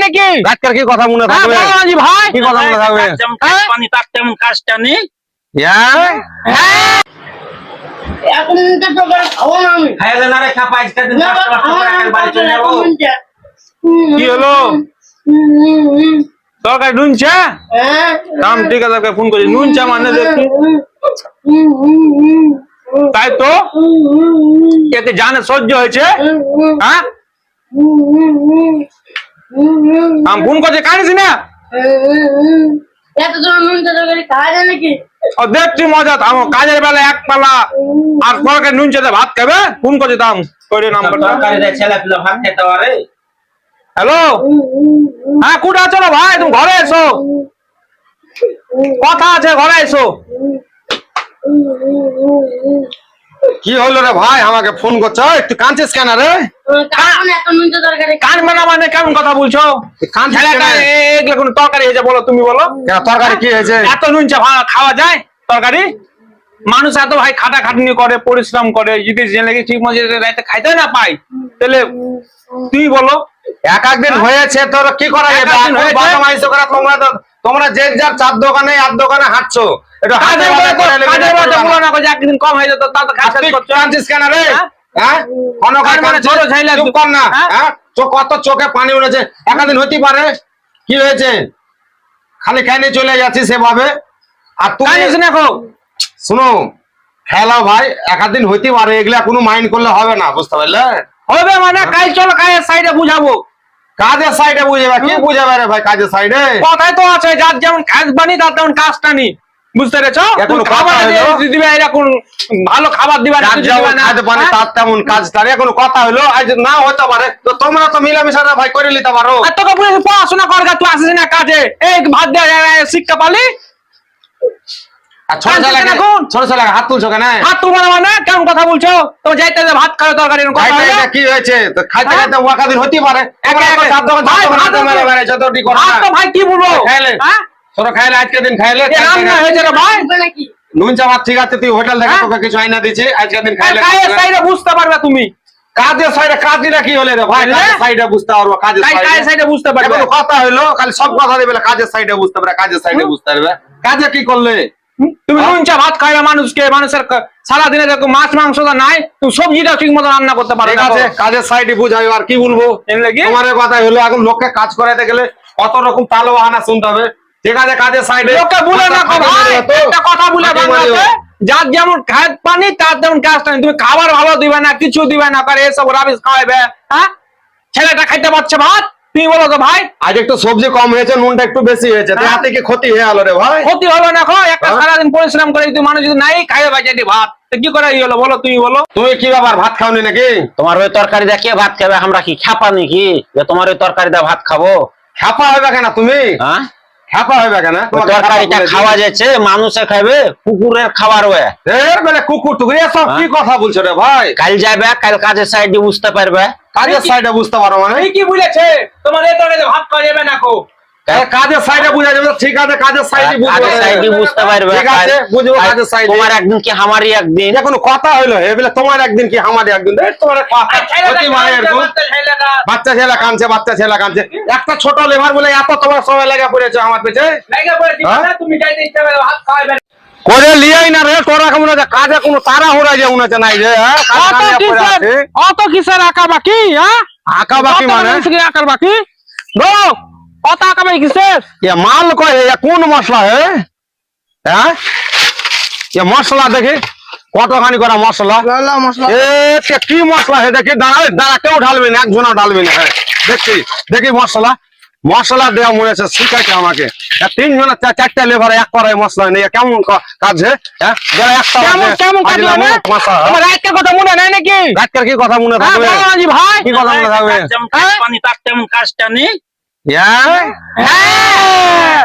নাকি? রাতকার কি কথা মনে থাকবে? বাবাজি ভাই কি কথা মনে থাকবে? পানি তার তেমন কাজটা নেই। এখন তো খাবো না আমি। খাইলে না রে খাপা আজকে দিন কষ্ট কষ্ট করে এখন বাড়ি চলে যাবো। কি হলো? তরকারি নুনচা? কাম ঠিক আছে, ফোন করি। নুনচা মানে দেখি তাই তো এতে জানে সহ্য হয়েছে। হ্যাঁ আমি ফোন করছি, কানিস না। দেখছি মজা কাজের বেলা এক পালা আর তরকারি নুনচাতে ভাত খাবে। ফোন করছি দাম করে নাম্বারটা। ছেলে পিলা ভাত খেতে পারে। হ্যালো, হ্যাঁ কোথায় আছো না ভাই? তুমি ঘরে এসো, কথা আছে, ঘরে এসো। কি হলো রে ভাই, আমাকে ফোন করছো? একটু কাঁদছিস কেন রে? কানবে না মানে কেমন কথা বলছো? এগুলো কোন তরকারি হয়েছে বলো? তুমি বলো তরকারি কি হয়েছে? এত নুনচা খাওয়া যায় তরকারি? মানুষ এত ভাই খাটাখাটনি করে, পরিশ্রম করে, যদি জেনে ঠিক মতো রাইতে খাইতে না পাই তাহলে তুই বলো। একদিন হয়েছে তোর কি করা যাবে? তোমরা যে যার চার দোকানে আর দোকানে হাঁটছো, একদিন কম হয়ে যেত কেন রে? কত চোখে পানি উঠেছে, একদিন হতে পারে। কি হয়েছে? খালি খাইনি চলে যাচ্ছি সেভাবে। আর তুমি শুনো হ্যালো ভাই, একদিন হইতে পারে, এগুলা কোনো মাইন্ড করলে হবে না, বুঝতে পারলে? হবে মানে কাজ চলো, কাজের সাইডে বুঝাবো। কাজের সাইডে বুঝাবে? কি বুঝাবে রে ভাই কাজের সাইডে? কথাই তো আছে, যার যেমন কাজ বানি তার তেমন কাজটা নি, বুঝতে পেরেছো? খাবার দিবে, এরকম ভালো খাবার দিবে না, তার তেমন কাজটা এখন কথা হলো। আজ না হতে পারে তো তোমরা তো মিলামিশা ভাই করে নিতে পারো। তোকে পড়াশোনা কর, তুই আসিস না কাজে, এই ভাত দেওয়া শিক্ষা পালি। ছোট ছেলে হাত তুলছো কেন? হাত তুলবো না মানে কেমন কথা বলছো? তোমার যাইতে ভাত খাওয়া তরকারি কি হয়েছে? খাইতে খাইতে ওয়াকাদিন হতে পারে। ভাই কি বলবো? খাইলে আজকে দিন খাইলে নুন চা ভাত ঠিক আছে, তুই হোটেল থেকে তোকে কিছু আইনা দিচ্ছি, আজকে দিন খাইলে বুঝতে পারবে তুমি। কাজের সাইডে কাজটা কি হলে রে ভাই? কাজের সাইডে বুঝতে পারবো, কাজের সাইডে বুঝতে পারবে। কোনো কথা হইলো খালি সব কথা দিবে, কাজের সাইডে বুঝতে পারবে, কাজের সাইডে বুঝতে পারবে। কাজে কি করলে তুমি নুন চা ভাত খাইবে মানুষকে, মানুষের সারাদিনে দেখো মাছ মাংস নাই, তুমি সবজিটা ঠিক মতো রান্না করতে পারো। ঠিক আছে, কাজের সাইডে বুঝাই, আর কি বলবো? তোমার কথা হলো এখন লোককে কাজ করাইতে গেলে কত রকম তাল বাহানা শুনতে হবে। ঠিক আছে, কাজের সাইডে লোককে বলে না একটা কথা বলে যার যেমন খায় পানি তার তেমন কাজটা নেই। তুমি খাবার ভালো দিবে না, কিছু দিবে না, করে এসব রাবিশ খাওয়াবে। হ্যাঁ, ছেলেটা খাইতে পারছে ভাত, তুমি বলো তো ভাই? আজ একটু সবজি কম হয়েছে, নুনটা একটু বেশি হয়েছে, তাতে কি ক্ষতি হয়ে গেল রে ভাই? ক্ষতি হলো না, একটা সারাদিন পরিশ্রম করে যদি মানুষ যদি নাই খাইবে বাজারে ভাত, কি করে ই হলো বলো? তুমি বলো। তুমি কি ব্যাপার, ভাত খাওনি নাকি? তোমার ওই তরকারি দিয়ে কে ভাত খাবে? আমরা কি খাপা নাকি যে তোমার ওই তরকারি দিয়ে ভাত খাবো? খাপা হবে কেন তুমি? হ্যাঁ, খাপা হবে কেন? তরকারিটা খাওয়া যাচ্ছে, মানুষে খাবে, কুকুরের খাবার হয়ে মানে কুকুর টুকুর এসব কি কথা বলছো রে ভাই? কাল যাবে, কাল কাজের সাইডে বুঝতে পারবে। কাজের সাইডে বুঝতে পারো মানে? কি বলেছে তোমার এই তরকারি ভাত খাওয়া যাবে না? কাজের সাইডে বুঝা যাবে। ঠিক আছে, কাজের সাইডে বুঝতে পারবে। ঠিক আছে, বুঝবো কাজের সাইডে। তোমার একদিন কি আমারই একদিন? কোনো কথা হইলো এবেলে তোমার একদিন কি আমারই একদিন? তোমার বাচ্চা ছেলে কাঁদছে, বাচ্চা ছেলে কাঁদছে, একটা ছোট লেবার বলে এত তোমার সময় লেগে পড়েছে আমার পেছে। তুমি যাইতে ইচ্ছা করে ভাত খাওয়াবে করে লিয়াই না রে, তোরা কেমন আছে? কাজে কোনো তারা হোরা যে উনাছে নাই রে। অত কিসের আঁকা বাকি? হ্যাঁ, আঁকা বাকি মানে আঁকার বাকি কত আঁকা বাকি কিসের? মাল কয় কোন মশলা হ্যাঁ? মশলা দেখি কতখানি করা মশলা, কি মশলা হে দেখি? দাঁড়া কেউ ঢালবি না, একজনও ঢালবি না। হ্যাঁ দেখছি, দেখি মশলা দেওয়া মনে হচ্ছে, শিখাইছে আমাকে। তিনজন চারটা লেবার এক করাই মশলা নেই, কেমন কাজ? কথা মনে নাই নাকি? রাতকার কি কথা মনে থাকবে ভাই? কি কথা মনে থাকবে? পানি তার তেমন কাজটা নেই। হ্যাঁ